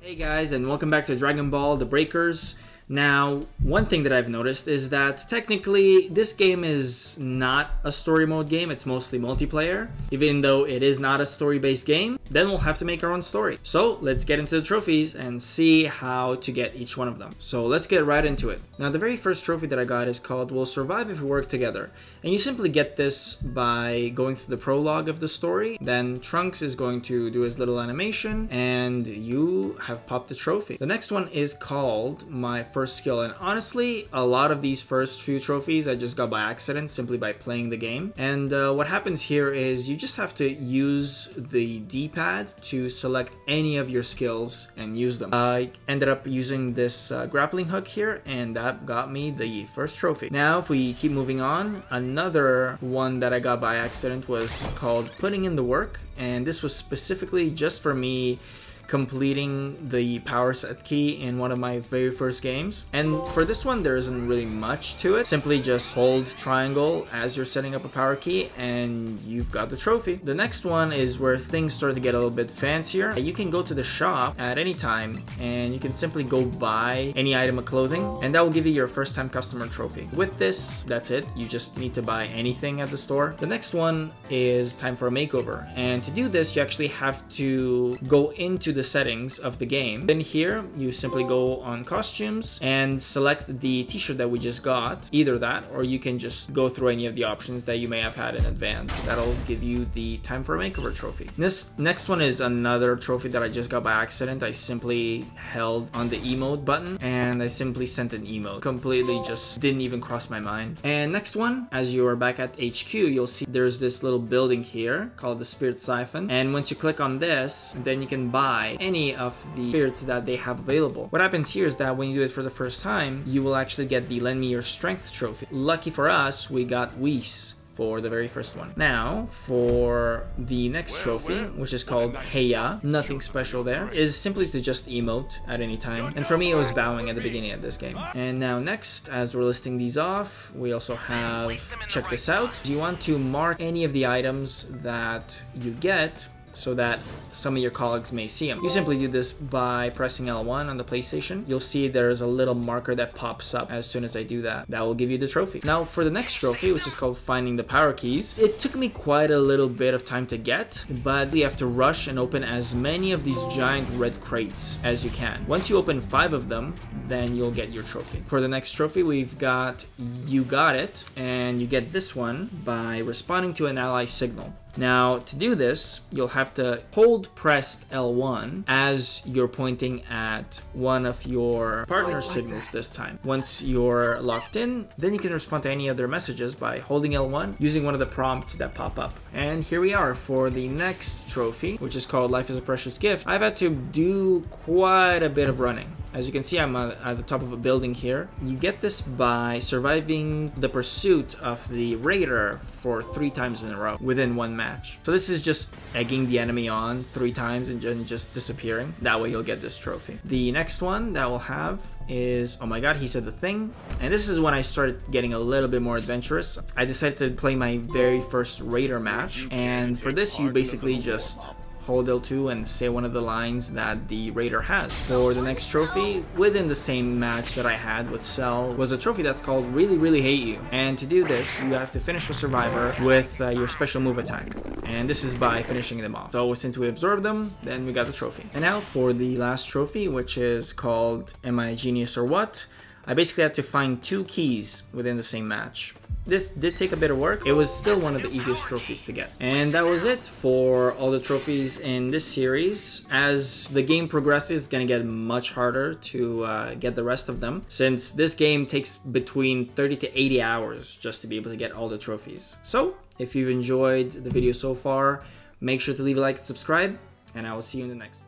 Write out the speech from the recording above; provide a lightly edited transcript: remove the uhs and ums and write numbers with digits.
Hey guys, and welcome back to Dragon Ball: The Breakers. Now, one thing that I've noticed is that technically this game is not a story mode game, it's mostly multiplayer. Even though it is not a story-based game, then we'll have to make our own story. So let's get into the trophies and see how to get each one of them. So let's get right into it. Now, the very first trophy that I got is called We'll Survive If We Work Together. And you simply get this by going through the prologue of the story. Then Trunks is going to do his little animation and you have popped the trophy. The next one is called My First Skill, and honestly a lot of these first few trophies I just got by accident simply by playing the game. And what happens here is you just have to use the D-pad to select any of your skills and use them. I ended up using this grappling hook here, and that got me the first trophy. Now if we keep moving on, another one that I got by accident was called Putting in the Work, and this was specifically just for me completing the power set key in one of my very first games. And for this one there isn't really much to it, simply just hold triangle as you're setting up a power key and you've got the trophy. The next one is where things start to get a little bit fancier. You can go to the shop at any time and you can simply go buy any item of clothing, and that will give you your first time customer trophy. With this, that's it, you just need to buy anything at the store. The next one is time for a makeover, and to do this you actually have to go into the settings of the game. Then here you simply go on costumes and select the t-shirt that we just got, either that or you can just go through any of the options that you may have had in advance. That'll give you the time for a makeover trophy. This next one is another trophy that I just got by accident. I simply held on the emote button and I simply sent an emote. Completely just didn't even cross my mind. And next one, as you are back at HQ, you'll see there's this little building here called the Spirit Siphon, and once you click on this, then you can buy any of the spirits that they have available. What happens here is that when you do it for the first time, you will actually get the Lend Me Your Strength trophy. Lucky for us, we got Whis for the very first one. Now, for the next trophy, which is called Heya, nothing special there, is simply to just emote at any time. And for me, it was bowing at the beginning of this game. And now next, as we're listing these off, we also have, check this out. You want to mark any of the items that you get so that some of your colleagues may see them. You simply do this by pressing L1 on the PlayStation. You'll see there's a little marker that pops up as soon as I do that. That will give you the trophy. Now for the next trophy, which is called Finding the Power Keys, it took me quite a little bit of time to get, but you have to rush and open as many of these giant red crates as you can. Once you open 5 of them, then you'll get your trophy. For the next trophy, we've got You Got It, and you get this one by responding to an ally signal. Now, to do this, you'll have to hold pressed L1 as you're pointing at one of your partner signals this time. Once you're locked in, then you can respond to any other messages by holding L1 using one of the prompts that pop up. And here we are for the next trophy, which is called Life is a Precious Gift. I've had to do quite a bit of running. As you can see, I'm at the top of a building here. You get this by surviving the pursuit of the raider for 3 times in a row within one match. So this is just egging the enemy on 3 times and just disappearing. That way you'll get this trophy. The next one that we'll have is, oh my god, he said the thing. And this is when I started getting a little bit more adventurous. I decided to play my very first raider match, and for this you basically just hold L2 and say one of the lines that the raider has. For the next trophy, within the same match that I had with Cell, was a trophy that's called Really Really Hate You. And to do this, you have to finish a survivor with your special move attack. And this is by finishing them off. So since we absorbed them, then we got the trophy. And now for the last trophy, which is called Am I a Genius or What? I basically had to find 2 keys within the same match. This did take a bit of work. It was still one of the easiest trophies to get. And that was it for all the trophies in this series. As the game progresses, it's gonna get much harder to get the rest of them, since this game takes between 30 to 80 hours just to be able to get all the trophies. So, if you've enjoyed the video so far, make sure to leave a like and subscribe, and I will see you in the next one.